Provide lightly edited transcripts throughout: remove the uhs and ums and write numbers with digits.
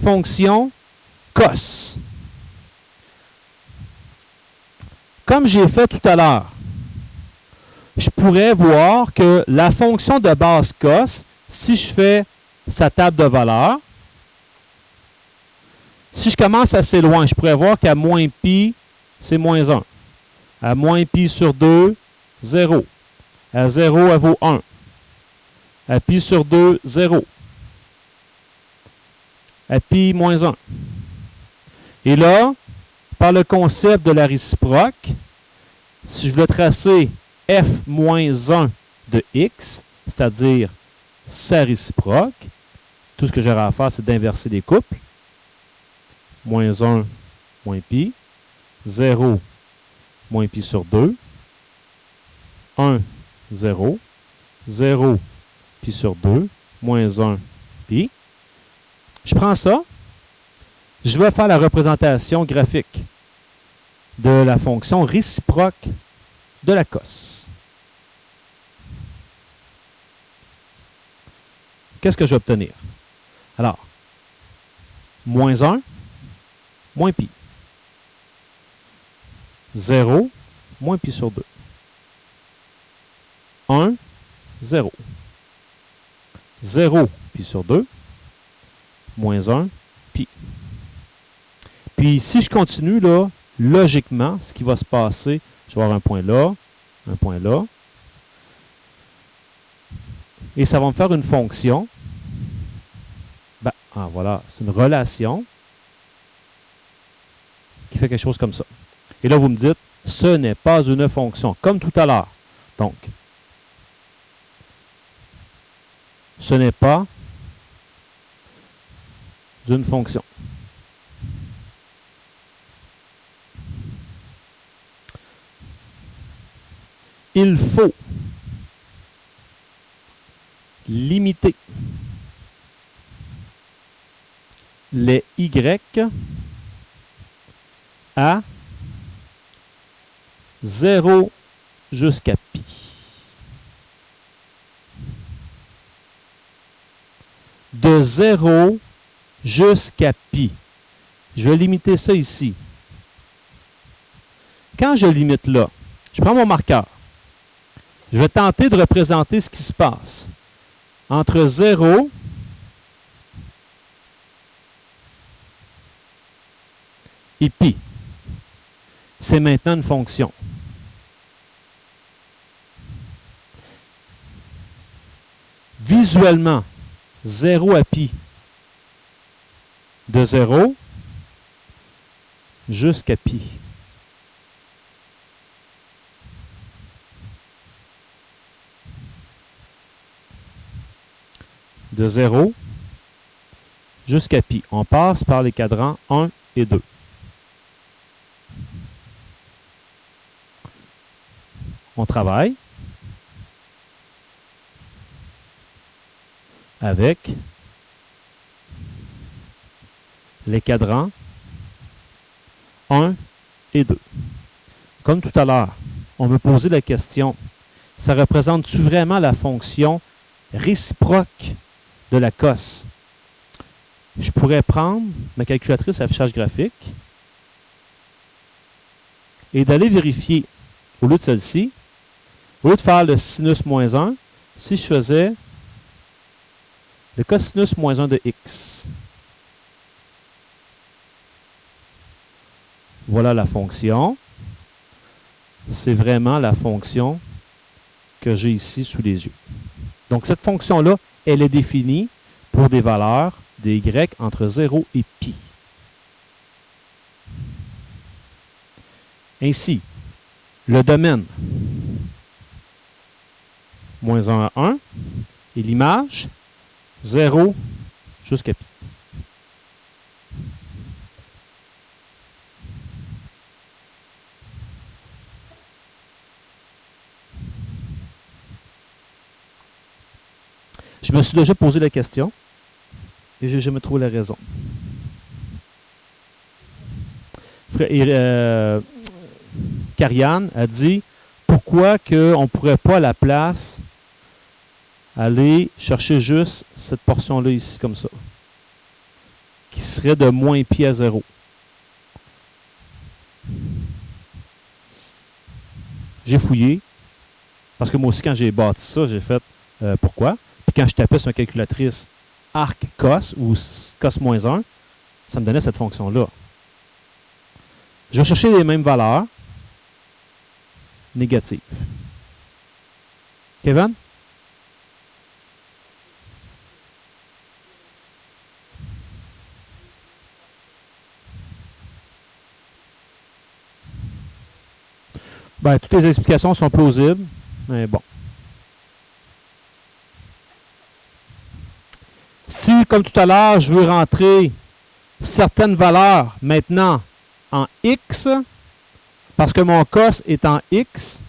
fonction cos. Comme j'ai fait tout à l'heure, je pourrais voir que la fonction de base cos, si je fais sa table de valeurs, si je commence assez loin, je pourrais voir qu'à moins pi, c'est moins 1. À moins pi sur 2, 0. À 0, elle vaut 1. À pi sur 2, 0. À pi moins 1. Et là, par le concept de la réciproque, si je voulais tracer f moins 1 de x, c'est-à-dire sa réciproque, tout ce que j'aurai à faire, c'est d'inverser les couples. Moins 1, moins pi. 0, moins pi sur 2. 1, 0. 0, pi sur 2. Moins 1, pi. Je prends ça. Je vais faire la représentation graphique de la fonction réciproque de la cos. Qu'est-ce que je vais obtenir? Alors, moins 1, moins pi. 0, moins pi sur 2. 1, 0. 0, pi sur 2. Moins 1, pi. Puis, si je continue, là, logiquement, ce qui va se passer, je vais avoir un point là, un point là. Et ça va me faire une fonction. Ben, voilà, c'est une relation qui fait quelque chose comme ça. Et là, vous me dites, ce n'est pas une fonction, comme tout à l'heure. Donc, ce n'est pas une fonction. Il faut limiter les y à 0 jusqu'à pi. De 0 jusqu'à pi. Je vais limiter ça ici. Quand je limite là, je prends mon marqueur. Je vais tenter de représenter ce qui se passe entre 0 et pi. C'est maintenant une fonction. Visuellement, 0 à pi, de 0 jusqu'à pi. De 0 jusqu'à pi. On passe par les cadrans 1 et 2. On travaille avec les cadrans 1 et 2. Comme tout à l'heure, on me posait la question, ça représente-tu vraiment la fonction réciproque de la cos? Je pourrais prendre ma calculatrice à affichage graphique et d'aller vérifier, au lieu de celle-ci, au lieu de faire le sinus moins 1, si je faisais le cosinus moins 1 de x. Voilà la fonction. C'est vraiment la fonction que j'ai ici sous les yeux. Donc, cette fonction-là, elle est définie pour des valeurs des y entre 0 et pi. Ainsi, le domaine moins 1 à 1 et l'image 0 jusqu'à pi. Je me suis déjà posé la question et je n'ai jamais trouvé la raison. Kariane a dit pourquoi on ne pourrait pas à la place aller chercher juste cette portion-là ici comme ça, qui qui serait de moins pi à 0. J'ai fouillé, parce que moi aussi, quand j'ai bâti ça, j'ai fait pourquoi. Puis quand je tapais sur ma calculatrice arc cos ou cos moins 1, ça me donnait cette fonction-là. Je vais chercher les mêmes valeurs négatives. Kevin? Ben, toutes les explications sont plausibles, mais bon. Si, comme tout à l'heure, je veux rentrer certaines valeurs maintenant en X, parce que mon cos est en X,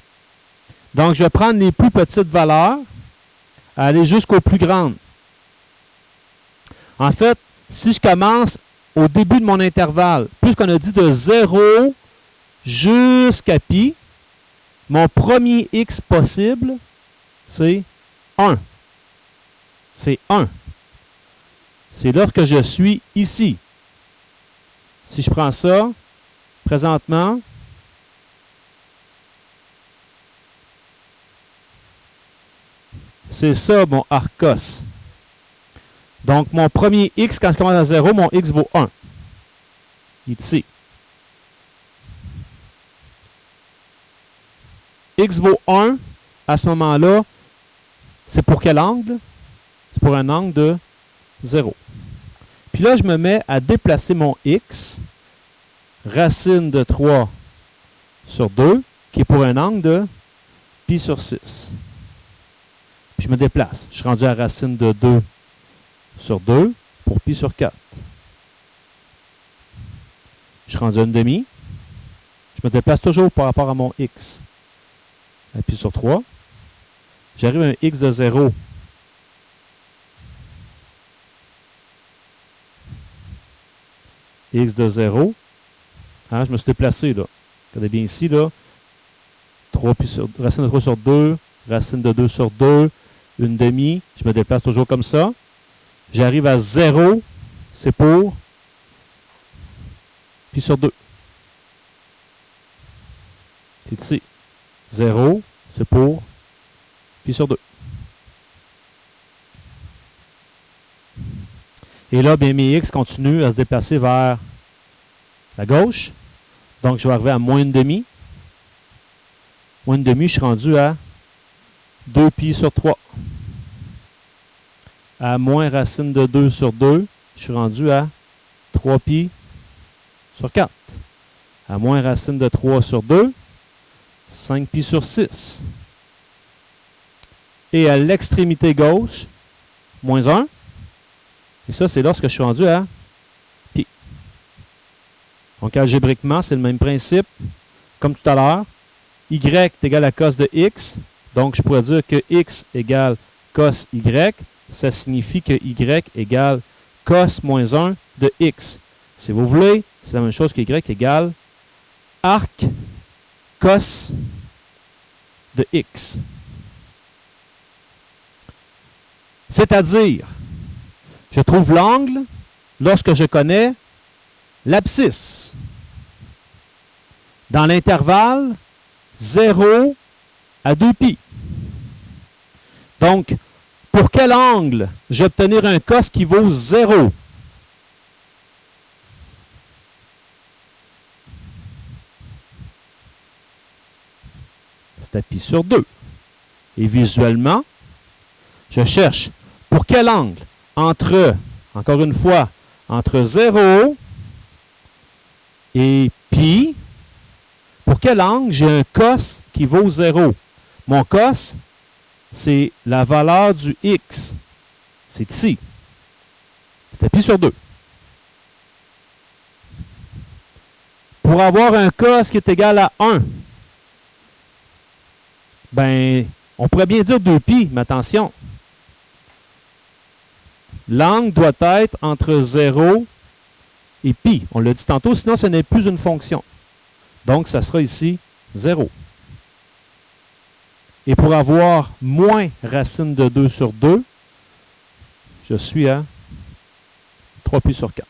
donc je vais prendre les plus petites valeurs, aller jusqu'aux plus grandes. En fait, si je commence au début de mon intervalle, puisqu'on a dit de 0 jusqu'à pi, mon premier X possible, c'est 1. C'est 1. C'est lorsque je suis ici. Si je prends ça, présentement, c'est ça mon arcos. Donc, mon premier X, quand je commence à 0, mon X vaut 1. Il est ici. X vaut 1, à ce moment-là, c'est pour quel angle? C'est pour un angle de 0. Puis là, je me mets à déplacer mon X, racine de 3 sur 2, qui est pour un angle de pi sur 6. Puis je me déplace. Je suis rendu à racine de 2 sur 2 pour pi sur 4. Je suis rendu à une demi. Je me déplace toujours par rapport à mon X. À pi sur 3. J'arrive à un X de 0. X de 0. Hein, je me suis déplacé, là. Regardez bien ici, là. 3 pi sur, racine de 3 sur 2, racine de 2 sur 2, une demi. Je me déplace toujours comme ça. J'arrive à 0, c'est pour pi sur 2. C'est ici. 0, c'est pour pi sur 2. Et là, bien, mes X continuent à se déplacer vers la gauche. Donc, je vais arriver à moins une demi. Moins une demi, je suis rendu à 2 pi sur 3. À moins racine de 2 sur 2, je suis rendu à 3 pi sur 4. À moins racine de 3 sur 2, 5 pi sur 6. Et à l'extrémité gauche, moins 1. Et ça, c'est lorsque je suis rendu à pi. Donc, algébriquement, c'est le même principe. Comme tout à l'heure, y est égal à cos de x. Donc, je pourrais dire que x égale cos y. Ça signifie que y égale cos moins 1 de x. Si vous voulez, c'est la même chose que y égale arc cos de x. C'est-à-dire, je trouve l'angle lorsque je connais l'abscisse. Dans l'intervalle 0 à 2 pi. Donc, pour quel angle je vais obtenir un cos qui vaut 0? C'est à pi sur 2. Et visuellement, je cherche pour quel angle entre, encore une fois, entre 0 et pi, pour quel angle j'ai un cos qui vaut 0? Mon cos, c'est la valeur du x. C'est ici. C'est à pi sur 2. Pour avoir un cos qui est égal à 1, ben, on pourrait bien dire 2 pi, mais attention. L'angle doit être entre 0 et pi. On l'a dit tantôt, sinon ce n'est plus une fonction. Donc, ça sera ici 0. Et pour avoir moins racine de 2 sur 2, je suis à 3 pi sur 4.